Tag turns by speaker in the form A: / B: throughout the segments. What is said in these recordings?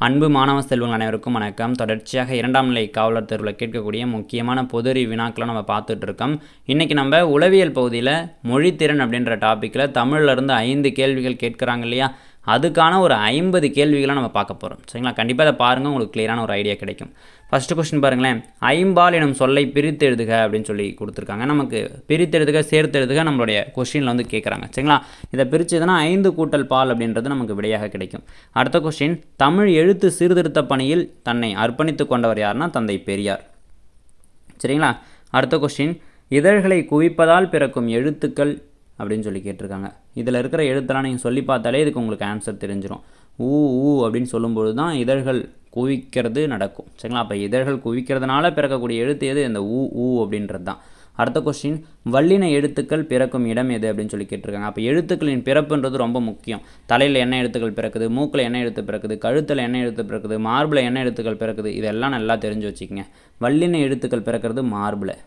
A: அன்பு மாணவ செல்வங்கள் அனைவருக்கும் வணக்கம். தொடர்ச்சியாக 2ஆம் நிலை காவலர் தேர்வில் கேட்கக்கூடிய முக்கியமான பொதுறிவு வினாக்களை நம்ம பார்த்துட்டு இருக்கோம். இன்றைக்கி நம்ம உளவியல் பகுதியில் மொழித்திறன் அப்படின்ற டாப்பிக்கில் தமிழ்லேருந்து 5 கேள்விகள் கேட்குறாங்க இல்லையா, அதுக்கான ஒரு 50 கேள்விகளை நம்ம பார்க்க போகிறோம். சரிங்களா, கண்டிப்பாக அதை பாருங்கள், உங்களுக்கு கிளியரான ஒரு ஐடியா கிடைக்கும். ஃபஸ்ட்டு கொஸ்டின் பாருங்களேன், ஐம்பால் எனும் சொல்லை பிரித்து எழுதுக அப்படின்னு சொல்லி கொடுத்துருக்காங்க. நமக்கு பிரித்து எழுதுக சேர்த்து எழுதுக நம்மளுடைய கொஸ்டினில் வந்து கேட்குறாங்க. சரிங்களா, இதை பிரித்ததுன்னா 5 கூட்டல் பால் அப்படின்றது நமக்கு விடையாக கிடைக்கும். அடுத்த கொஸ்டின், தமிழ் எழுத்து சீர்திருத்த பணியில் தன்னை அர்ப்பணித்து கொண்டவர் யாருன்னா தந்தை பெரியார். சரிங்களா, அடுத்த கொஸ்டின், இதழ்களை குவிப்பதால் பிறக்கும் எழுத்துக்கள் அப்படின்னு சொல்லி கேட்டிருக்காங்க. இதில் இருக்கிற எழுத்தெல்லாம் நீங்கள் சொல்லி பார்த்தாலே இதுக்கு உங்களுக்கு ஆன்சர் தெரிஞ்சிடும். ஊ ஊ அப்படின்னு சொல்லும்பொழுது தான் இதழ்கள் குவிக்கிறது நடக்கும். சரிங்களா, அப்போ இதழ்கள் குவிக்கிறதுனால பிறக்கக்கூடிய எழுத்து எது? இந்த ஊ ஊ அப்படின்றது தான். அடுத்த கொஸ்டின், வல்லின எழுத்துக்கள் பிறக்கும் இடம் எது அப்படின்னு சொல்லி கேட்டிருக்காங்க. அப்போ எழுத்துக்களின் பிறப்புன்றது ரொம்ப முக்கியம். தலையில் என்ன எழுத்துக்கள் பிறக்குது, மூக்கில் என்ன எழுத்து பிறக்குது, கழுத்தில் என்ன எழுத்து பிறக்குது, மார்பில் என்ன எழுத்துக்கள் பிறக்குது, இதெல்லாம் நல்லா தெரிஞ்சு வச்சுக்கோங்க. வல்லின எழுத்துக்கள் பிறக்கிறது மார்பில்.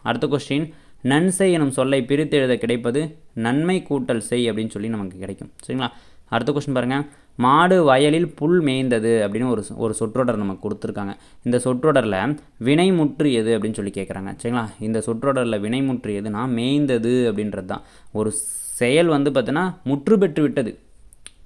A: அடுத்த கொஸ்டின், நன்செய் எனும் சொல்லை பிரித்து எழுத கிடைப்பது நன்மை கூட்டல் செய் அப்படின்னு சொல்லி நமக்கு கிடைக்கும். சரிங்களா, அடுத்த கொஸ்டின் பாருங்கள், மாடு வயலில் புல் மேய்ந்தது அப்படின்னு ஒரு சொற்றொடர் நமக்கு கொடுத்துருக்காங்க. இந்த சொற்றொடரில் வினைமுற்று எது அப்படின்னு சொல்லி கேட்குறாங்க. சரிங்களா, இந்த சொற்றொடரில் வினைமுற்று எதுனா மேய்ந்தது அப்படின்றது தான். ஒரு செயல் வந்து பார்த்தீங்கன்னா முற்று பெற்று விட்டது,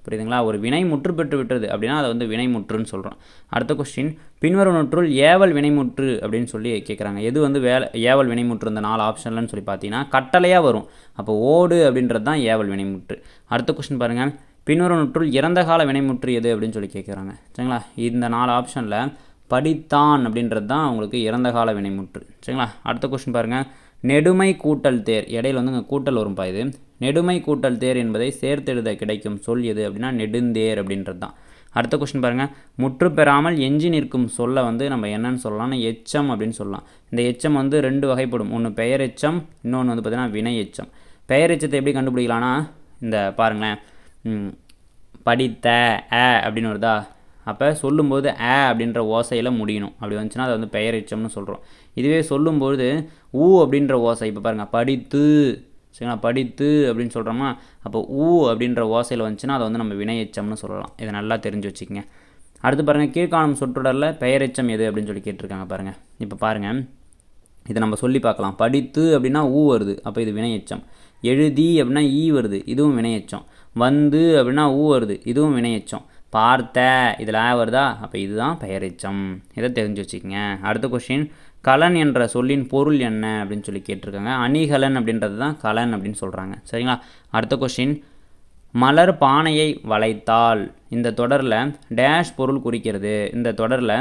A: புரியுதுங்களா? ஒரு வினை முற்று பெற்று விட்டது அப்படின்னா அதை வந்து வினைமுற்றுன்னு சொல்கிறோம். அடுத்த கொஸ்டின், பின்வரும் நூற்றுள் ஏவல் வினைமுற்று அப்படின்னு சொல்லி கேட்குறாங்க. எது வந்து ஏவல் வினைமுற்று இந்த 4 ஆப்ஷன்லன்னு சொல்லி பார்த்தீங்கன்னா கட்டளையாக வரும். அப்போ ஓடு அப்படின்றது தான் ஏவல் வினைமுற்று. அடுத்த கொஸ்டின் பாருங்கள், பின்வரும் நூற்றுள் இறந்த கால வினைமுற்று எது அப்படின்னு சொல்லி கேட்குறாங்க. சரிங்களா, இந்த 4 ஆப்ஷனில் படித்தான் அப்படின்றது தான் உங்களுக்கு இறந்த கால வினைமுற்று. சரிங்களா, அடுத்த கொஸ்டின் பாருங்கள், நெடுமை கூட்டல் தேர், இடையில் வந்து இங்கே கூட்டல் வரும்பா. இது நெடுமை கூட்டல் தேர் என்பதை சேர்த்தெழுத கிடைக்கும் சொல் எது அப்படின்னா நெடுந்தேர் அப்படின்றது தான். அடுத்த கொஸ்டின் பாருங்கள், முற்று பெறாமல் எஞ்சி நிற்கும் சொல்ல வந்து நம்ம என்னன்னு சொல்லலாம்னா எச்சம் அப்படின்னு சொல்லலாம். இந்த எச்சம் வந்து 2 வகைப்படும். ஒன்று பெயர் எச்சம், இன்னொன்று வந்து பார்த்திங்கன்னா வினை எச்சம். பெயர் எச்சத்தை எப்படி கண்டுபிடிக்கலான்னா, இந்த பாருங்களேன், படித்த அப்படின்னு வருதா, அப்போ சொல்லும்போது அப்படின்ற ஓசையில் முடியணும். அப்படி வந்துச்சுன்னா அதை வந்து பெயர் எச்சம்னு சொல்கிறோம். இதுவே சொல்லும்போது ஊ அப்படின்ற ஓசை, இப்போ பாருங்கள் படித்து, சரிங்களா, படித்து அப்படின்னு சொல்கிறோமா, அப்போ ஊ அப்படின்ற ஓசையில் வந்துச்சுன்னா அதை வந்து நம்ம வினை எச்சம்னு சொல்லலாம். இதை நல்லா தெரிஞ்சு வச்சுக்கோங்க. அடுத்து பாருங்கள், கீழ்காணும் சொற்றொடரில் பெயர் எச்சம் எது அப்படின்னு சொல்லி கேட்டிருக்காங்க. பாருங்கள், இப்போ பாருங்கள், இதை நம்ம சொல்லி பார்க்கலாம். படித்து அப்படின்னா ஊ வருது, அப்போ இது வினை எச்சம். எழுதி அப்படின்னா ஈ வருது, இதுவும் வினை எச்சம். வந்து அப்படின்னா ஊ வருது, இதுவும் வினை எச்சம். பார்த்த இதில் வருதா, அப்போ இதுதான் பெயர் எச்சம். இதை தெரிஞ்சு வச்சுக்கோங்க. அடுத்த கொஸ்டின், கலன் என்ற சொல்லின் பொருள் என்ன அப்படின்னு சொல்லி கேட்டிருக்காங்க. அணிகலன் அப்படின்றது தான் கலன் அப்படின்னு சொல்கிறாங்க. சரிங்களா, அடுத்த கொஸ்டின், மலர் பானையை வளைத்தால் இந்த தொடரில் டேஷ் பொருள் குறிக்கிறது. இந்த தொடரில்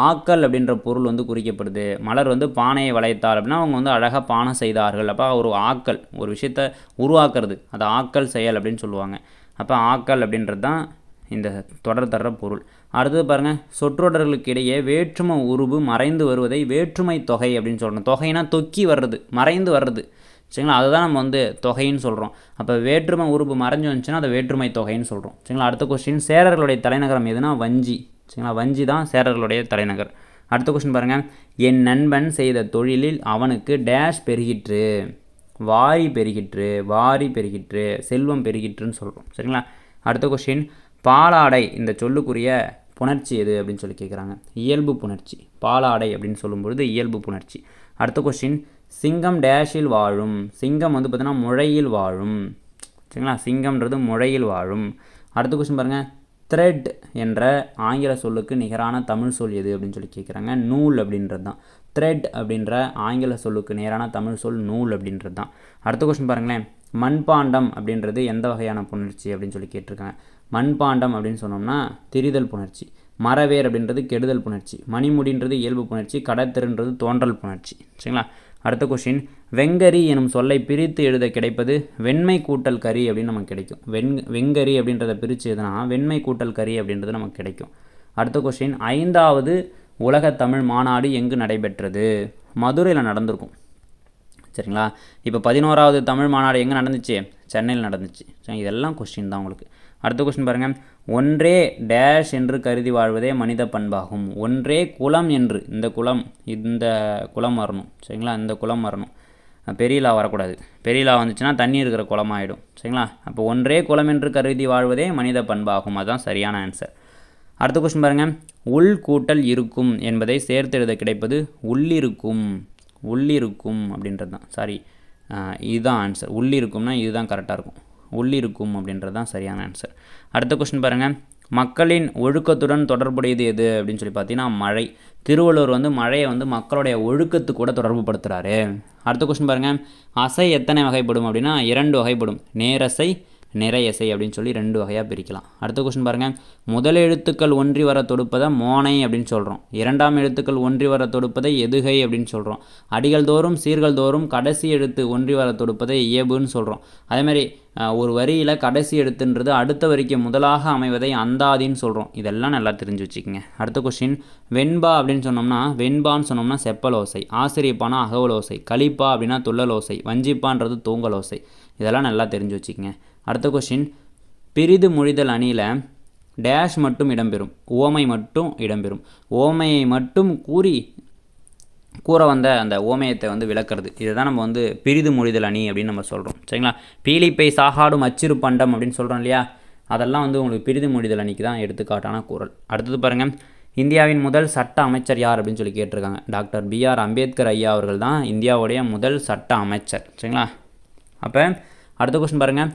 A: ஆக்கல் அப்படின்ற பொருள் வந்து குறிக்கப்படுது. மலர் வந்து பானையை வளைத்தால் அப்படின்னா அவங்க வந்து அழகாக பானை செய்தார்கள். அப்போ ஒரு ஆக்கல், ஒரு விஷயத்தை உருவாக்குறது, அது ஆக்கல் செயல் அப்படின்னு சொல்லுவாங்க. அப்போ ஆக்கல் அப்படின்றது தான் இந்த தொடர் தர்ற பொருள். அடுத்தது பாருங்கள், சொற்றொடர்களுக்கு இடையே வேற்றுமை உருவு மறைந்து வருவதை வேற்றுமை தொகை அப்படின்னு சொல்கிறோம். தொகைனா தொக்கி வர்றது, மறைந்து வர்றது. சரிங்களா, அதுதான் நம்ம வந்து தொகைன்னு சொல்கிறோம். அப்போ வேற்றுமை உருவு மறைஞ்சு வந்துச்சுன்னா அதை வேற்றுமை தொகைன்னு சொல்கிறோம். சரிங்களா, அடுத்த கொஸ்டின், சேரர்களுடைய தலைநகரம் எதுனா வஞ்சி. சரிங்களா, வஞ்சி தான் சேரர்களுடைய தலைநகர். அடுத்த கொஸ்டின் பாருங்கள், என் நண்பன் செய்த தொழிலில் அவனுக்கு டேஷ் பெருகிற்று, வாரி பெருகிற்று, வாரி பெருகிற்று, செல்வம் பெருகிற்றுன்னு சொல்கிறோம். சரிங்களா, அடுத்த கொஸ்டின், பாலாடை இந்த சொல்லுக்குரிய புணர்ச்சி எது அப்படின்னு சொல்லி கேட்குறாங்க. இயல்பு புணர்ச்சி. பாலாடை அப்படின்னு சொல்லும்பொழுது இயல்பு புணர்ச்சி. அடுத்த கொஸ்டின், சிங்கம் டேஷில் வாழும். சிங்கம் வந்து பார்த்தீங்கன்னா முழையில் வாழும். சரிங்களா, சிங்கம்ன்றது முழையில் வாழும். அடுத்த கொஸ்டின் பாருங்கள், த்ரெட் என்ற ஆங்கில சொல்லுக்கு நிகரான தமிழ் சொல் எது அப்படின்னு சொல்லி கேட்குறாங்க. நூல் அப்படின்றது தான். த்ரெட் அப்படின்ற ஆங்கில சொல்லுக்கு நேரான தமிழ் சொல் நூல் அப்படின்றது தான். அடுத்த கொஸ்டின் பாருங்களேன், மண்பாண்டம் அப்படின்றது எந்த வகையான புணர்ச்சி அப்படின்னு சொல்லி கேட்டிருக்காங்க. மண்பாண்டம் அப்படின்னு சொன்னோம்னா திரிதல் புணர்ச்சி. மரவேர் அப்படின்றது கெடுதல் புணர்ச்சி. மணிமுடின்றது இயல்பு புணர்ச்சி. கடத்திருன்றது தோன்றல் புணர்ச்சி. சரிங்களா, அடுத்த கொஸ்டின், வெங்கரி எனும் சொல்லை பிரித்து எழுத கிடைப்பது வெண்மை கூட்டல் கரி அப்படின்னு நமக்கு கிடைக்கும். வெங்கரி அப்படின்றத பிரித்து எதுனா வெண்மை கூட்டல் கரி அப்படின்றது நமக்கு கிடைக்கும். அடுத்த கொஸ்டின், 5வது உலக தமிழ் மாநாடு எங்கு நடைபெற்றது? மதுரையில் நடந்திருக்கும். சரிங்களா, இப்போ 11வது தமிழ் மாநாடு எங்கே நடந்துச்சு? சென்னையில் நடந்துச்சு. சரி, இதெல்லாம் கொஸ்டின் தான் உங்களுக்கு. அடுத்த கொஸ்டின் பாருங்கள், ஒன்றே டேஷ் என்று கருதி வாழ்வதே மனித பண்பாகும். ஒன்றே குலம் என்று, இந்த குலம் வரணும். சரிங்களா, இந்த குலம் வரணும். பெரியலா வரக்கூடாது. பெரியலா வந்துச்சுன்னா தண்ணி இருக்கிற குளமாயிடும். சரிங்களா, அப்போ ஒன்றே குலம் என்று கருதி வாழ்வதே மனித பண்பாகும். அதுதான் சரியான ஆன்சர். அடுத்த கொஸ்டின் பாருங்கள், உள் கூட்டல் இருக்கும் என்பதை சேர்த்து எழுத கிடைப்பது உள்ளிருக்கும். உள்ளிருக்கும் அப்படின்றது தான், சாரி இதுதான் ஆன்சர். உள்ளிருக்கும்னா இதுதான் கரெக்டாக இருக்கும். உள்ளிருக்கும் அப்படின்றது தான் சரியான ஆன்சர். அடுத்த கொஸ்டின் பாருங்கள், மக்களின் ஒழுக்கத்துடன் தொடர்புடையது எது அப்படின்னு சொல்லி பார்த்தீங்கன்னா மழை. திருவள்ளுவர் வந்து மழையை வந்து மக்களுடைய ஒழுக்கத்து கூட தொடர்பு படுத்துகிறாரு. அடுத்த கொஸ்டின் பாருங்கள், அசை எத்தனை வகைப்படும் அப்படின்னா 2 வகைப்படும். நேரசை, நிறையசை அப்படின்னு சொல்லி 2 வகையாக பிரிக்கலாம். அடுத்த கொஸ்டின் பாருங்கள், முதல் எழுத்துக்கள் ஒன்றி வர தொடுப்பதை மோனை அப்படின்னு சொல்கிறோம். 2ஆம் எழுத்துக்கள் ஒன்றி வர தொடுப்பதை எதுகை அப்படின்னு சொல்கிறோம். அடிகள் தோறும் சீர்கள் தோறும் கடைசி எழுத்து ஒன்றி வர தொடுப்பதை இயல்புன்னு சொல்கிறோம். அதேமாதிரி ஒரு வரியில் கடைசி எழுத்துன்றது அடுத்த வரிக்கு முதலாக அமைவதை அந்தாதின்னு சொல்கிறோம். இதெல்லாம் நல்லா தெரிஞ்சு வச்சுக்கோங்க. அடுத்த கொஸ்டின், வெண்பா அப்படின்னு சொன்னோம்னா, வெண்பான்னு சொன்னோம்னா செப்பலோசை, ஆசிரியப்பானா அகவலோசை, கலிப்பா அப்படின்னா துள்ளலோசை, வஞ்சிப்பான்றது தூங்கலோசை. இதெல்லாம் நல்லா தெரிஞ்சு வச்சுக்கோங்க. அடுத்த கொஸ்டின், பிரிது மொழிதல் அணியில் டேஷ் மட்டும் இடம்பெறும், ஓமை மட்டும் இடம்பெறும். ஓமையை மட்டும் கூற வந்த அந்த ஓமையத்தை வந்து விளக்குறது. இதுதான் நம்ம வந்து பிரிது மொழிதல் அணி அப்படின்னு நம்ம சொல்கிறோம். சரிங்களா? பீலிப்பை சாகாடும் அச்சிறு பண்டம் அப்படின்னு சொல்கிறோம் இல்லையா, அதெல்லாம் வந்து உங்களுக்கு பிரிது மொழிதல் அணிக்கு தான் எடுத்துக்காட்டான குறள். அடுத்தது பாருங்கள், இந்தியாவின் முதல் சட்ட அமைச்சர் யார் அப்படின்னு சொல்லி கேட்டிருக்காங்க. Doctor B.R. அம்பேத்கர் ஐயா அவர்கள் தான் இந்தியாவுடைய முதல் சட்ட அமைச்சர். சரிங்களா? அப்போ அடுத்த கொஸ்டின் பாருங்கள்,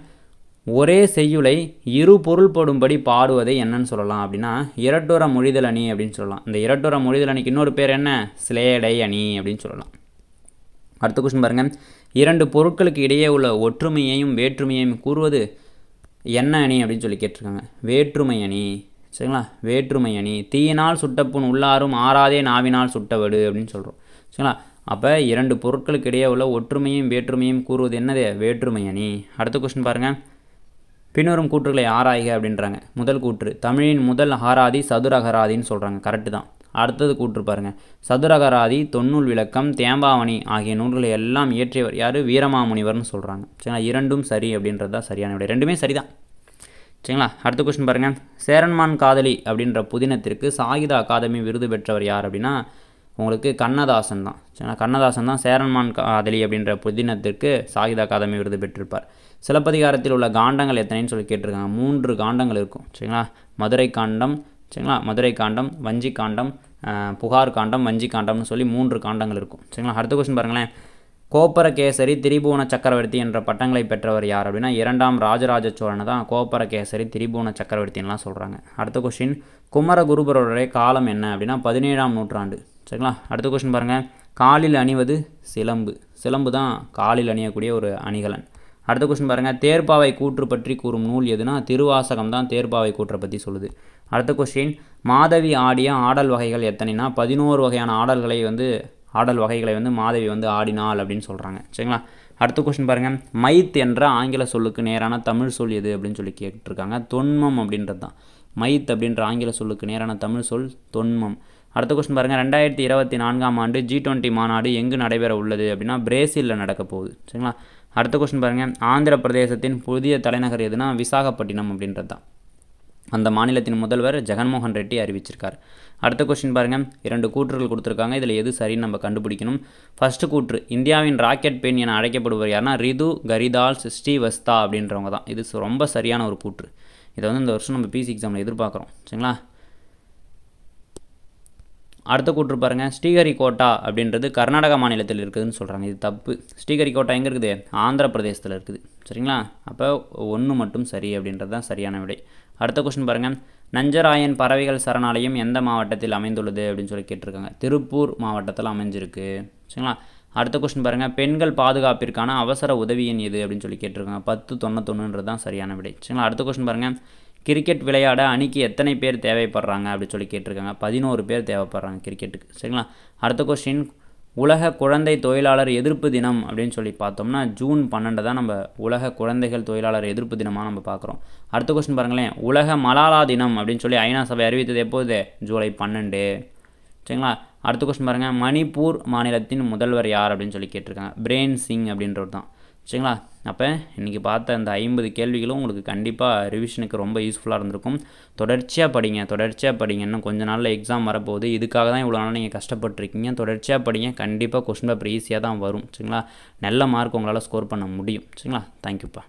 A: ஒரே செய்யுளை இரு பொருள்படும்படி பாடுவதை என்னன்னு சொல்லலாம் அப்படின்னா இரட்டுற மொழிதல் அணி அப்படின்னு சொல்லலாம். இந்த இரட்டுற மொழிதல் அணிக்கு இன்னொரு பேர் என்ன? சிலேடை அணி அப்படின்னு சொல்லலாம். அடுத்த கொஸ்டின் பாருங்கள், 2 பொருட்களுக்கு இடையே உள்ள ஒற்றுமையையும் வேற்றுமையையும் கூறுவது என்ன அணி அப்படின்னு சொல்லி கேட்டிருக்காங்க. வேற்றுமை அணி. சரிங்களா? வேற்றுமை அணி. தீயினால் சுட்டப்புண் உள்ளாரும் ஆறாதே நாவினால் சுட்டவடு அப்படின்னு சொல்கிறோம். சரிங்களா? அப்போ 2 பொருட்களுக்கு இடையே உள்ள ஒற்றுமையும் வேற்றுமையும் கூறுவது என்னது? வேற்றுமை அணி. அடுத்த கொஸ்டின் பாருங்கள், பின்வரும் கூற்றுகளை ஆராய்க அப்படின்றாங்க. முதல் கூற்று, தமிழின் முதல் அகராதி சதுரகராதின்னு சொல்கிறாங்க. கரெக்டு தான். அடுத்தது கூற்று பாருங்கள், சதுரகராதி, தொன்னூல் விளக்கம், தேம்பாவணி ஆகிய நூல்களை எல்லாம் இயற்றியவர் யார்? வீரமாமுனிவர்னு சொல்கிறாங்க. சரிங்களா? 2ம் சரி அப்படின்றது தான் சரியான விடை. 2மே சரிதான். சரிங்களா? அடுத்த கொஸ்டின் பாருங்கள், சேரன்மான் காதலி அப்படின்ற புதினத்திற்கு சாகித்ய அகாதமி விருது பெற்றவர் யார் அப்படின்னா உங்களுக்கு கண்ணதாசன் தான். சரிங்களா? கண்ணதாசன் தான் சேரன்மான் காதலி அப்படின்ற புதினத்திற்கு சாகித்ய அகாதமி விருது பெற்றிருப்பார். சிலப்பதிகாரத்தில் உள்ள காண்டங்கள் எத்தனைன்னு சொல்லி கேட்டிருக்காங்க. 3 காண்டங்கள் இருக்கும். சரிங்களா? மதுரை காண்டம், சரிங்களா, மதுரை காண்டம், வஞ்சி காண்டம், புகார் காண்டம், வஞ்சி காண்டம்னு சொல்லி 3 காண்டங்கள் இருக்கும். சரிங்களா? அடுத்த கொஸ்டின் பாருங்களேன், கோப்பரகேசரி, திரிபுவன சக்கரவர்த்தி என்ற பட்டங்களை பெற்றவர் யார் அப்படின்னா 2ஆம் ராஜராஜ சோழனை தான் கோப்பரகேசரி, திரிபுவன சக்கரவர்த்தின்லாம் சொல்கிறாங்க. அடுத்த கொஸ்டின், குமரகுருபரோடைய காலம் என்ன அப்படின்னா 17ஆம் நூற்றாண்டு. சரிங்களா? அடுத்த கொஸ்டின் பாருங்கள், காலில் அணிவது சிலம்பு. சிலம்பு தான் காலில் அணியக்கூடிய ஒரு அணிகலன். அடுத்த கொஸ்டின் பாருங்கள், தேர்ப்பாவை கூற்று பற்றி கூறும் நூல் எதுனா திருவாசகம் தான் தேர்ப்பாவை கூற்றை பற்றி சொல்லுது. அடுத்த கொஸ்டின், மாதவி ஆடிய ஆடல் வகைகள் எத்தனைனா 11 வகையான ஆடல் வகைகளை வந்து மாதவி வந்து ஆடினாள் அப்படின்னு சொல்கிறாங்க. சரிங்களா? அடுத்த கொஸ்டின் பாருங்கள், மைத் என்ற ஆங்கில சொல்லுக்கு நேரான தமிழ் சொல் எது அப்படின்னு சொல்லி கேட்டிருக்காங்க. தொன்மம் அப்படின்றது தான். மைத் அப்படின்ற ஆங்கில சொல்லுக்கு நேரான தமிழ் சொல் தொன்மம். அடுத்த கொஸ்டின் பாருங்கள், 2024ஆம் ஆண்டு G20 மாநாடு எங்கு நடைபெற உள்ளது அப்படின்னா பிரேசிலில் நடக்க போகுது. சரிங்களா? அடுத்த கொஸ்டின் பாருங்கள், ஆந்திர பிரதேசத்தின் புதிய தலைநகர் எதுனா விசாகப்பட்டினம் அப்படின்றது தான். அந்த மாநிலத்தின் முதல்வர் ஜெகன்மோகன் ரெட்டி அறிவிச்சிருக்கார். அடுத்த கொஸ்டின் பாருங்கள், 2 கூற்றுகள் கொடுத்துருக்காங்க. இதில் எது சரின்னு நம்ம கண்டுபிடிக்கணும். ஃபஸ்ட்டு கூற்று, இந்தியாவின் ராக்கெட் பெண் என அழைக்கப்படுவர் யாருன்னா ரிது கரிதால்ஸ் ஸ்ரீவஸ்தா அப்படின்றவங்க தான். இது ரொம்ப சரியான ஒரு கூற்று. இதை வந்து இந்த வருஷம் நம்ம பிசி எக்ஸாமில் எதிர்பார்க்குறோம். சரிங்களா? அடுத்த கூற்று பாருங்கள், ஸ்ரீஹரிகோட்டா அப்படின்றது கர்நாடகா மாநிலத்தில் இருக்குதுன்னு சொல்கிறாங்க. இது தப்பு. ஸ்ரீஹரிகோட்டா எங்கே இருக்குது? ஆந்திர பிரதேசத்தில் இருக்குது. சரிங்களா? அப்போ 1 மட்டும் சரி அப்படின்றது தான் சரியான விடை. அடுத்த கொஸ்டின் பாருங்கள், நஞ்சராயன் பறவைகள் சரணாலயம் எந்த மாவட்டத்தில் அமைந்துள்ளது அப்படின்னு சொல்லி கேட்டிருக்காங்க. திருப்பூர் மாவட்டத்தில் அமைஞ்சிருக்கு. சரிங்களா? அடுத்த கொஸ்டின் பாருங்கள், பெண்கள் பாதுகாப்பிற்கான அவசர உதவி எண் எது அப்படின்னு சொல்லி கேட்டிருக்காங்க. 1091 தான் சரியான விடை. சரிங்களா? அடுத்த கொஸ்டின் பாருங்கள், கிரிக்கெட் விளையாட அணிக்கு எத்தனை பேர் தேவைப்படுறாங்க அப்படின்னு சொல்லி கேட்டிருக்காங்க. 11 பேர் தேவைப்படுறாங்க கிரிக்கெட்டுக்கு. சரிங்களா? அடுத்த கொஸ்டின், உலக குழந்தை தொழிலாளர் எதிர்ப்பு தினம் அப்படின்னு சொல்லி பார்த்தோம்னா ஜூன் 12 தான் நம்ம உலக குழந்தைகள் தொழிலாளர் எதிர்ப்பு தினமாக நம்ம பார்க்குறோம். அடுத்த கொஸ்டின் பாருங்களேன், உலக மலாலா தினம் அப்படின்னு சொல்லி ஐநா சபை அறிவித்தது எப்போது? ஜூலை 12. சரிங்களா? அடுத்த கொஸ்டின் பாருங்கள், மணிப்பூர் மாநிலத்தின் முதல்வர் யார் அப்படின்னு சொல்லி கேட்டிருக்காங்க. பிரேன் சிங் அப்படின்றவர் தான். சரிங்களா? அப்போ இன்றைக்கி பார்த்த அந்த 50 கேள்விகளும் உங்களுக்கு கண்டிப்பாக ரிவிஷனுக்கு ரொம்ப யூஸ்ஃபுல்லாக இருந்திருக்கும். தொடர்ச்சியாக படிங்க. இன்னும் கொஞ்ச நாளில் எக்ஸாம் வரப்போகுது. இதுக்காக தான் இவ்வளோ நாள் நீங்கள் கஷ்டப்பட்டுருக்கீங்க. தொடர்ச்சியாக படிங்க. கண்டிப்பாக கொஸ்டின் பேப்பர் ஈஸியாக தான் வரும். சரிங்களா? நல்ல மார்க் உங்களால் ஸ்கோர் பண்ண முடியும். சரிங்களா? தேங்க்யூப்பா.